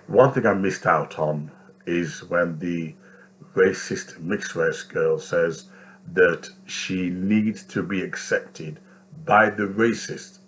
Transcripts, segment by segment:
One thing I missed out on is when the racist mixed race girl says that she needs to be accepted by the racist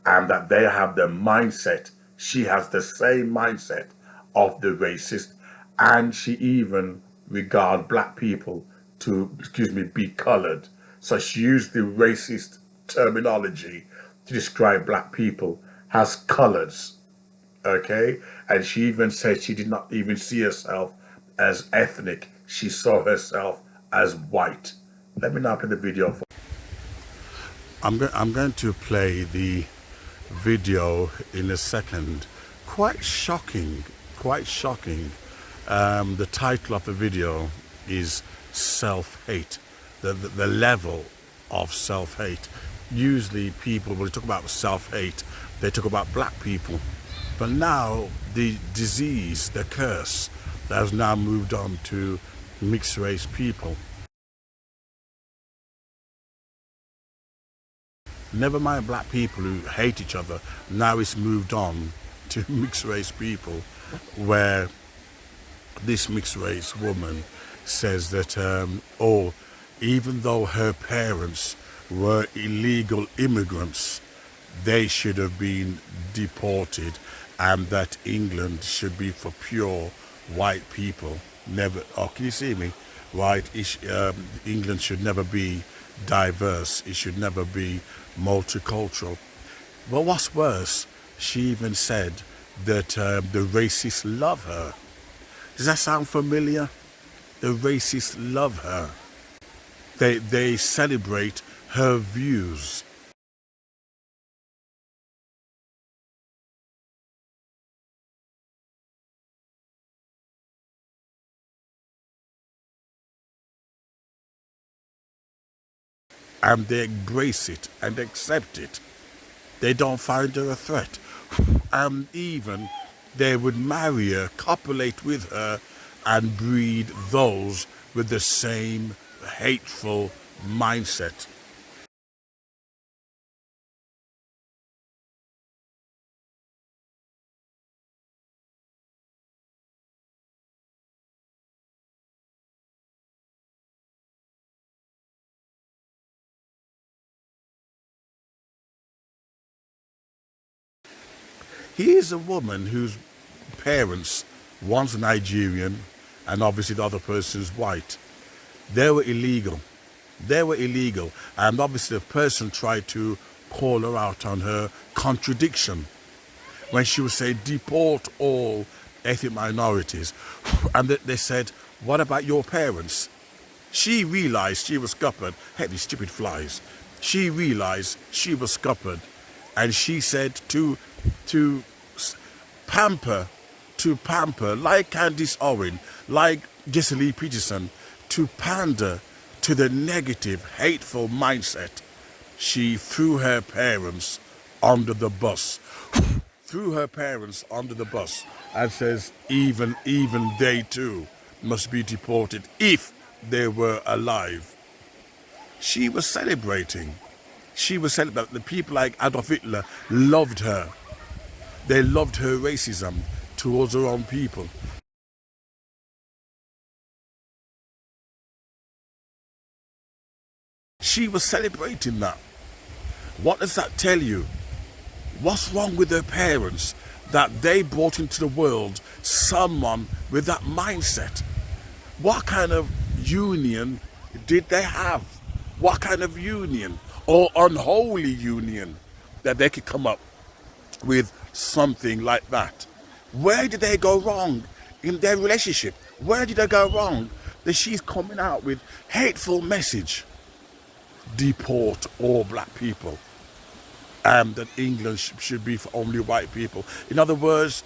and that they have the mindset, she has the same mindset of the racist, and she even regard black people to, excuse me, be colored. So she used the racist terminology to describe black people as coloreds, okay? And she even said she did not even see herself as ethnic. She saw herself as white. Let me now play the video for. I'm going to play the video in a second. Quite shocking, quite shocking. The title of the video is self-hate, the level of self-hate. Usually people, when they talk about self-hate, they talk about black people. But now the disease, the curse, that has now moved on to mixed race people. Never mind black people who hate each other, now it's moved on to mixed race people, where this mixed race woman says that, even though her parents were illegal immigrants, they should have been deported, and that England should be for pure white people. Never, oh, can you see me? Right, England should never be diverse, it should never be multicultural. But what's worse, she even said that the racists love her. Does that sound familiar? The racists love her. They celebrate her views. And they embrace it and accept it. They don't find her a threat. And even they would marry her, copulate with her, and breed those with the same hateful mindset. Here's a woman whose parents, one's Nigerian and obviously the other person's white. They were illegal. They were illegal. And obviously the person tried to call her out on her contradiction when she would say, deport all ethnic minorities. And they said, what about your parents? She realized she was scuppered. Hey, these stupid flies. She realized she was scuppered. And she said to pamper, like Candice Owen, like Jesse Lee Peterson, to pander to the negative, hateful mindset, she threw her parents under the bus. Threw her parents under the bus and says even they too must be deported if they were alive. She was celebrating. She was celebrating. The people like Adolf Hitler loved her. They loved her racism towards her own people. She was celebrating that. What does that tell you? What's wrong with her parents that they brought into the world someone with that mindset? What kind of union did they have? What kind of union or unholy union that they could come up with something like that? Where did they go wrong in their relationship? Where did they go wrong that she's coming out with hateful message? Deport all black people. That England should be for only white people. In other words,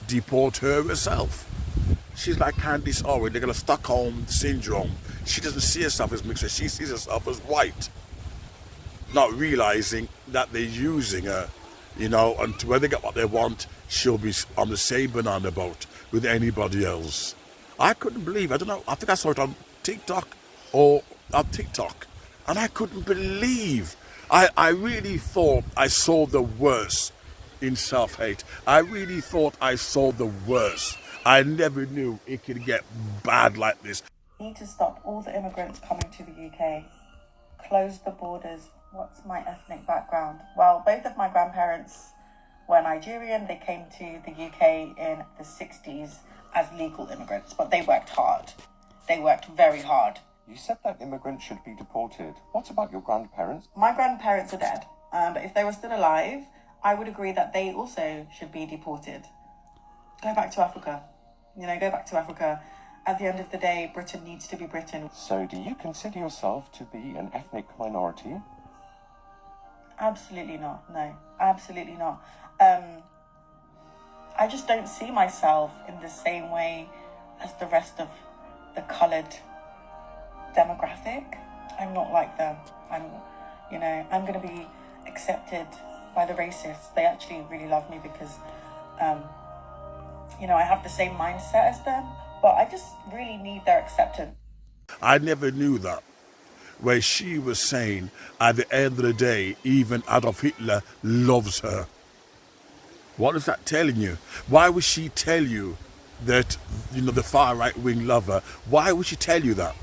deport her herself. She's like Candice Owen. They're going to Stockholm syndrome. She doesn't see herself as mixed. She sees herself as white. Not realizing that they're using her, and when they get what they want, she'll be on the same banana boat with anybody else. I couldn't believe, I don't know, I think I saw it on TikTok and I couldn't believe. I really thought I saw the worst in self-hate. I really thought I saw the worst. I never knew it could get bad like this. We need to stop all the immigrants coming to the UK. Close the borders. What's my ethnic background? Well, both of my grandparents were Nigerian. They came to the UK in the 60s as legal immigrants, but they worked hard. They worked very hard. You said that immigrants should be deported. What about your grandparents? My grandparents are dead, but if they were still alive, I would agree that they also should be deported. Go back to Africa. Go back to Africa. At the end of the day, Britain needs to be Britain. So do you consider yourself to be an ethnic minority? Absolutely not. No, absolutely not. I just don't see myself in the same way as the rest of the coloured demographic. I'm not like them. I'm going to be accepted by the racists. They actually really love me because, I have the same mindset as them, but I just really need their acceptance. I never knew that. Where she was saying, at the end of the day, even Adolf Hitler loves her. What is that telling you? Why would she tell you that, the far right wing lover? Why would she tell you that?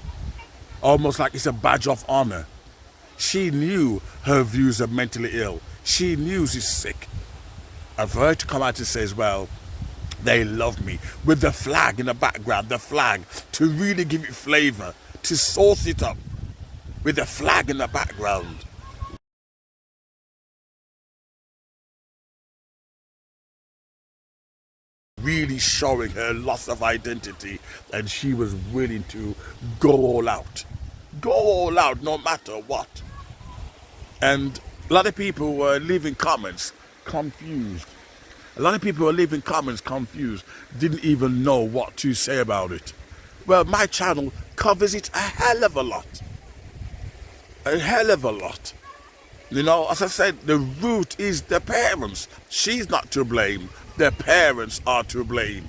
Almost like it's a badge of honor. She knew her views are mentally ill. She knew she's sick. And for her to come out and say as well, they love me, with the flag in the background, the flag, to really give it flavor, to sauce it up, with the flag in the background. Really showing her loss of identity, and she was willing to go all out. Go all out no matter what. And a lot of people were leaving comments confused. A lot of people were leaving comments confused, didn't even know what to say about it. Well, my channel covers it a hell of a lot. A hell of a lot. As I said, the root is the parents. She's not to blame. The parents are to blame.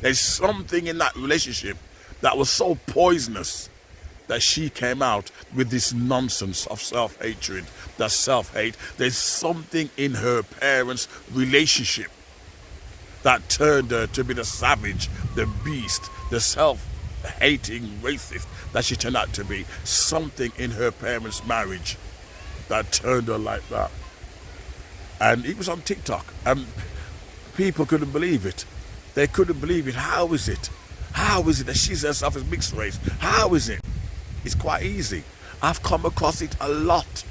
There's something in that relationship that was so poisonous that she came out with this nonsense of self-hatred. That self-hate. There's something in her parents' relationship that turned her to be the savage, the beast, the self-hating racist that she turned out to be. Something in her parents' marriage that turned her like that. And it was on TikTok, and people couldn't believe it. They couldn't believe it. How is it? How is it that she says herself as mixed race? How is it? It's quite easy. I've come across it a lot.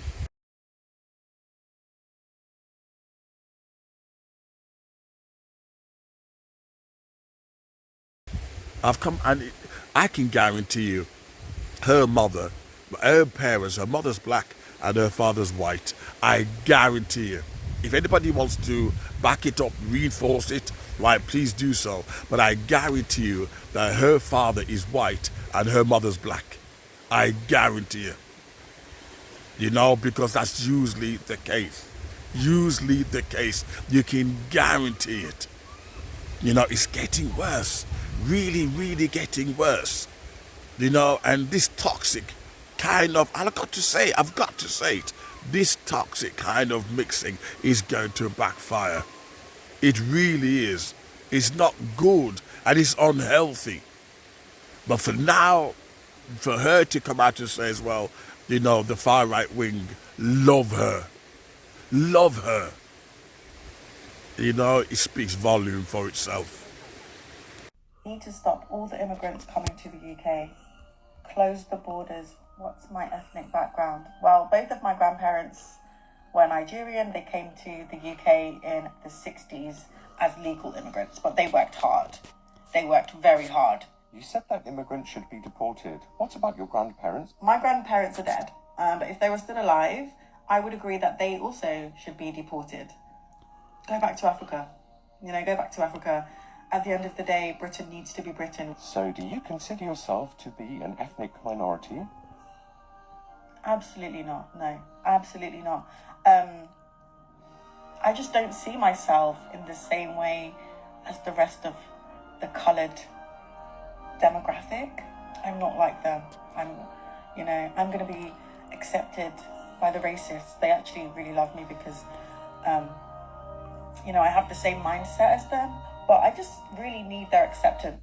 I can guarantee you, her mother, her parents, her mother's black and her father's white. I guarantee you. If anybody wants to back it up, reinforce it, right, please do so. But I guarantee you that her father is white and her mother's black. I guarantee you. Because that's usually the case. Usually the case. You can guarantee it. It's getting worse. Really, really getting worse. And this toxic kind of, I've got to say it, this toxic kind of mixing is going to backfire. It really is. It's not good and it's unhealthy. But for now, for her to come out and say as well, the far right wing love her. Love her. It speaks volume for itself. We need to stop all the immigrants coming to the UK. Close the borders. What's my ethnic background? Well, both of my grandparents were Nigerian. They came to the UK in the 60s as legal immigrants, but they worked hard. They worked very hard. You said that immigrants should be deported. What about your grandparents? My grandparents are dead, but if they were still alive, I would agree that they also should be deported. Go back to Africa. Go back to Africa. At the end of the day, Britain needs to be Britain. So do you consider yourself to be an ethnic minority? Absolutely not. No, absolutely not. I just don't see myself in the same way as the rest of the coloured demographic. I'm not like them. I'm going to be accepted by the racists. They actually really love me because, I have the same mindset as them, but I just really need their acceptance.